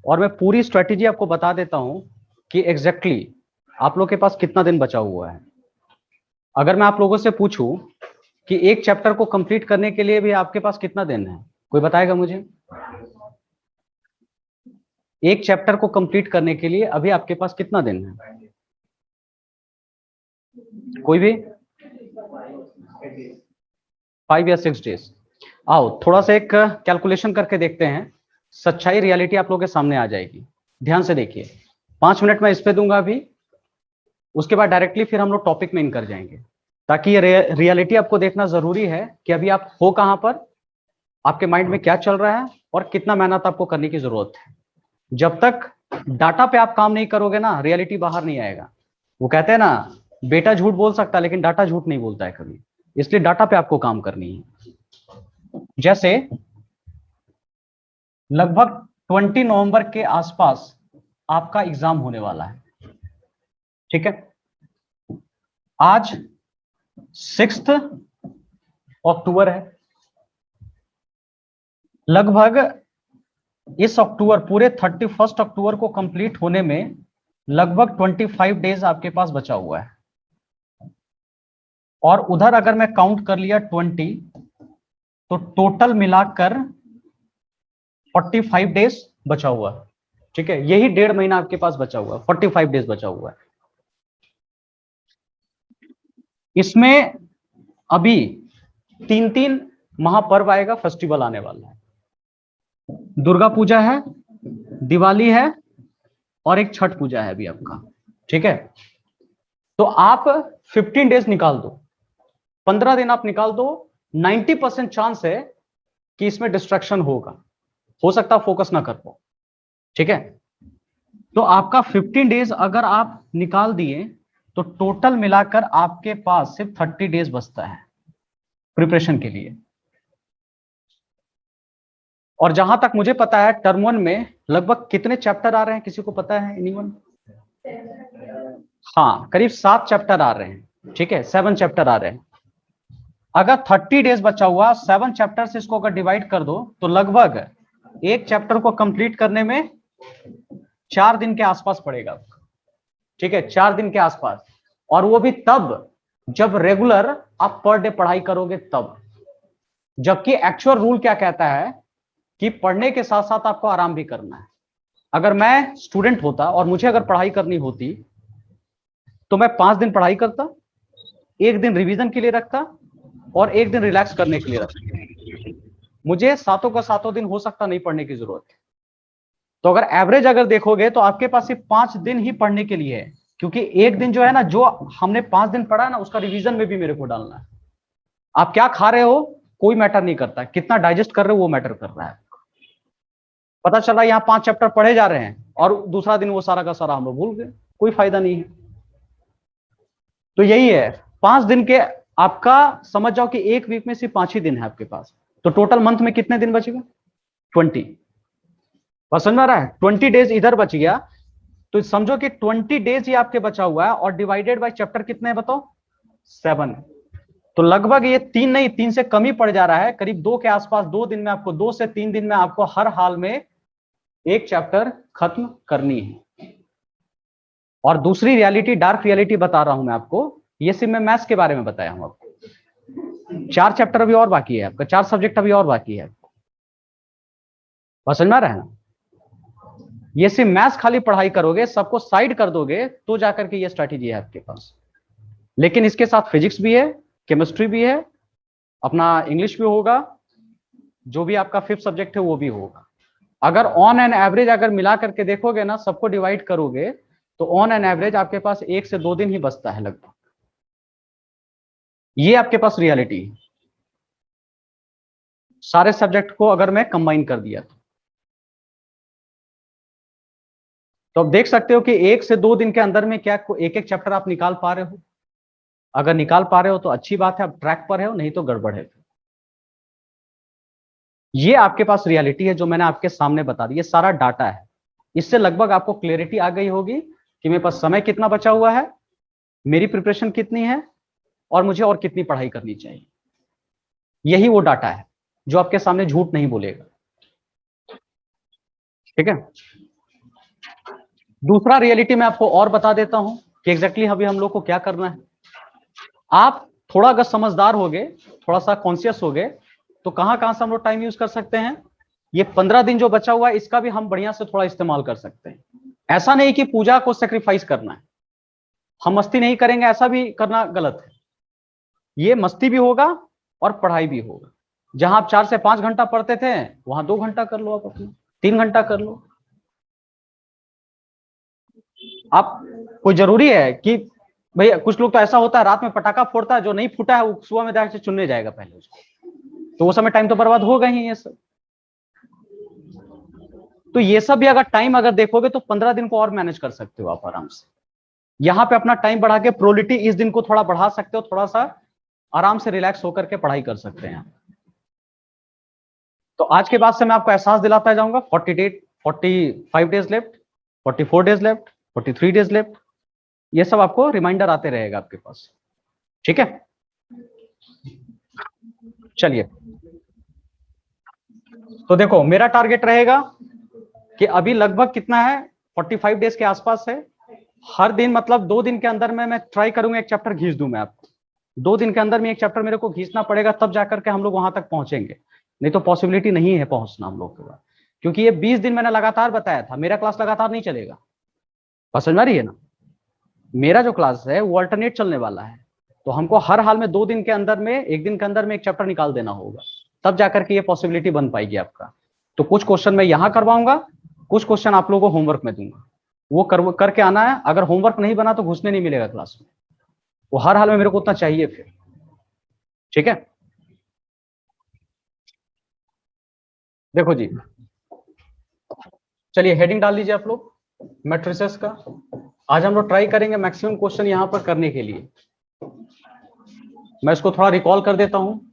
और मैं पूरी स्ट्रेटेजी आपको बता देता हूं कि एग्जैक्टली आप लोग के पास कितना दिन बचा हुआ है। अगर मैं आप लोगों से पूछूं कि एक चैप्टर को कंप्लीट करने के लिए भी आपके पास कितना दिन है, कोई बताएगा मुझे? एक चैप्टर को कंप्लीट करने के लिए अभी आपके पास कितना दिन है? कोई भी? 5 या 6 डेज। आओ थोड़ा सा एक कैलकुलेशन करके देखते हैं, सच्चाई रियलिटी आप लोगों के सामने आ जाएगी। ध्यान से देखिए, 5 मिनट मैं इस पे दूंगा अभी, उसके बाद डायरेक्टली फिर हम लोग टॉपिक में इन कर जाएंगे, ताकि ये रियलिटी आपको देखना जरूरी है कि अभी आप हो कहां पर, आपके माइंड में क्या चल रहा है और कितना मेहनत आपको करने की जरूरत है। जब तक डाटा पे आप काम नहीं करोगे ना, रियलिटी बाहर नहीं आएगा। वो कहते हैं ना, बेटा झूठ बोल सकता है लेकिन डाटा झूठ नहीं बोलता है कभी। इसलिए डाटा पे आपको काम करनी है। जैसे लगभग 20 नवंबर के आसपास आपका एग्जाम होने वाला है, ठीक है? आज 6 अक्टूबर है। लगभग इस अक्टूबर, पूरे 31 अक्टूबर को कंप्लीट होने में लगभग 25 डेज आपके पास बचा हुआ है। और उधर अगर मैं काउंट कर लिया 20, तो टोटल मिलाकर 45 डेज बचा हुआ है, ठीक है? यही 1.5 महीना आपके पास बचा हुआ है, 45 डेज बचा हुआ है। इसमें अभी 3 महापर्व आएगा, फेस्टिवल आने वाला है। दुर्गा पूजा है, दिवाली है, और एक छठ पूजा है अभी आपका, ठीक है? तो आप 15 डेज निकाल दो, 15 दिन आप निकाल दो। 90% चांस है कि इसमें डिस्ट्रैक्शन होगा, हो सकता है फोकस ना कर पाओ, ठीक है? तो आपका 15 डेज अगर आप निकाल दिए तो टोटल मिलाकर आपके पास सिर्फ 30 डेज बचता है प्रिपरेशन के लिए। और जहां तक मुझे पता है, टर्म 1 में लगभग कितने चैप्टर आ रहे हैं, किसी को पता है? एनीवन? हाँ, करीब 7 चैप्टर आ रहे हैं, ठीक है? 7 चैप्टर आ रहे हैं। अगर 30 डेज बचा हुआ, 7 चैप्टर से इसको अगर डिवाइड कर दो तो लगभग एक चैप्टर को कंप्लीट करने में 4 दिन के आसपास पड़ेगा, ठीक है? 4 दिन के आसपास। और वो भी तब जब रेगुलर आप पर डे पढ़ाई करोगे तब। जबकि एक्चुअल रूल क्या कहता है कि पढ़ने के साथ साथ आपको आराम भी करना है। अगर मैं स्टूडेंट होता और मुझे अगर पढ़ाई करनी होती तो मैं 5 दिन पढ़ाई करता, 1 दिन रिवीजन के लिए रखता, और 1 दिन रिलैक्स करने के लिए रखता। मुझे सातों का सातों दिन हो सकता नहीं पढ़ने की जरूरत है। तो अगर एवरेज अगर देखोगे तो आपके पास सिर्फ 5 दिन ही पढ़ने के लिए है, क्योंकि 1 दिन जो है ना, जो हमने 5 दिन पढ़ा है ना, उसका रिवीजन में भी मेरे को डालना है। आप क्या खा रहे हो कोई मैटर नहीं करता, कितना डाइजेस्ट कर रहे हो वो मैटर कर रहा है। पता चला यहाँ 5 चैप्टर पढ़े जा रहे हैं और दूसरा दिन वो सारा का सारा हम लोग भूल गए, कोई फायदा नहीं है। तो यही है, 5 दिन के, आपका समझ जाओ कि एक वीक में सिर्फ 5 ही दिन है आपके पास, तो टोटल मंथ में कितने दिन बचेगा? 20। समझ में आ रहा है? 20 डेज इधर बच गया, तो समझो कि 20 डेज ही आपके बचा हुआ है, और डिवाइडेड बाय चैप्टर कितने हैं बताओ? 7। तो लगभग ये 3 नहीं, 3 से कम ही पड़ जा रहा है, करीब 2 के आसपास। 2 दिन में आपको, 2 से 3 दिन में आपको हर हाल में एक चैप्टर खत्म करनी है। और दूसरी रियलिटी, डार्क रियलिटी बता रहा हूं मैं आपको, ये सिर्फ मैं मैथ्स के बारे में बताया हूं आपको। 4 चैप्टर अभी और बाकी है आपका, 4 सब्जेक्ट अभी और बाकी है। समझ में आ रहा है ना? ये सिर्फ मैथ्स खाली पढ़ाई करोगे, सबको साइड कर दोगे, तो जाकर के ये स्ट्रैटेजी है आपके पास। लेकिन इसके साथ फिजिक्स भी है, केमिस्ट्री भी है, अपना इंग्लिश भी होगा, जो भी आपका 5th सब्जेक्ट है वो भी होगा। अगर ऑन एन एवरेज अगर मिला करके देखोगे ना, सबको डिवाइड करोगे, तो ऑन एन एवरेज आपके पास 1 से 2 दिन ही बचता है लगभग। ये आपके पास रियलिटी है, सारे सब्जेक्ट को अगर मैं कंबाइन कर दिया तो आप देख सकते हो कि 1 से 2 दिन के अंदर में क्या एक एक चैप्टर आप निकाल पा रहे हो। अगर निकाल पा रहे हो तो अच्छी बात है, आप ट्रैक पर हो, नहीं तो गड़बड़ है। ये आपके पास रियलिटी है जो मैंने आपके सामने बता दी, ये सारा डाटा है। इससे लगभग आपको क्लैरिटी आ गई होगी कि मेरे पास समय कितना बचा हुआ है, मेरी प्रिपरेशन कितनी है, और मुझे और कितनी पढ़ाई करनी चाहिए। यही वो डाटा है जो आपके सामने झूठ नहीं बोलेगा, ठीक है? दूसरा रियलिटी मैं आपको और बता देता हूं कि एग्जैक्टली अभी हम लोग को क्या करना है। आप थोड़ा अगर समझदार हो गए, थोड़ा सा कॉन्शियस हो गए, तो कहां कहां से हम लोग टाइम यूज कर सकते हैं। ये 15 दिन जो बचा हुआ है इसका भी हम बढ़िया से थोड़ा इस्तेमाल कर सकते हैं। ऐसा नहीं कि पूजा को सेक्रीफाइस करना है, हम मस्ती नहीं करेंगे, ऐसा भी करना गलत है। ये मस्ती भी होगा और पढ़ाई भी होगा। जहां आप 4 से 5 घंटा पढ़ते थे वहां 2 घंटा कर लो, आप अपना 3 घंटा कर लो। आप कोई जरूरी है कि भैया, कुछ लोग तो ऐसा होता है रात में पटाखा फोड़ता है, जो नहीं फूटा है वो सुबह में जाके चुनने जाएगा पहले उसको, तो वो समय टाइम तो बर्बाद होगा ही ये सब। तो ये सब भी अगर टाइम अगर देखोगे तो 15 दिन को और मैनेज कर सकते हो आप आराम से। यहाँ पे अपना टाइम बढ़ा के प्रोलिटी इस दिन को थोड़ा बढ़ा सकते हो, थोड़ा सा आराम से रिलैक्स होकर के पढ़ाई कर सकते हैं। तो आज के बाद से मैं आपको एहसास दिलाता जाऊंगा। 45 days left, 44 days left, 43 days left, ये सब आपको रिमाइंडर आते रहेगा आपके पास। ठीक है, चलिए। तो देखो मेरा टारगेट रहेगा कि अभी लगभग कितना है, 45 डेज के आसपास है। हर दिन मतलब 2 दिन के अंदर में मैं ट्राई करूंगा एक चैप्टर खींच दूं मैं आपको। 2 दिन के अंदर में एक चैप्टर मेरे को खींचना पड़ेगा, तब जाकर के हम लोग वहां तक पहुंचेंगे। नहीं तो पॉसिबिलिटी नहीं है पहुंचना हम लोग के बाद, क्योंकि ये 20 दिन मैंने लगातार बताया था, मेरा क्लास लगातार नहीं चलेगा। बात समझ में आ रही है ना। मेरा जो क्लास है वो अल्टरनेट चलने वाला है, तो हमको हर हाल में 2 दिन के अंदर में, 1 दिन के अंदर में एक चैप्टर निकाल देना होगा, तब जाकर के ये पॉसिबिलिटी बन पाएगी आपका। तो कुछ क्वेश्चन मैं यहाँ करवाऊंगा, कुछ क्वेश्चन आप लोगों को होमवर्क में दूंगा, वो करके आना है। अगर होमवर्क नहीं बना तो घुसने नहीं मिलेगा क्लास में, वो हर हाल में मेरे को उतना चाहिए फिर। ठीक है, देखो जी, चलिए हेडिंग डाल लीजिए आप लोग मैट्रिसेस का। आज हम लोग ट्राई करेंगे मैक्सिमम क्वेश्चन यहाँ पर करने के लिए। मैं इसको थोड़ा रिकॉल कर देता हूँ।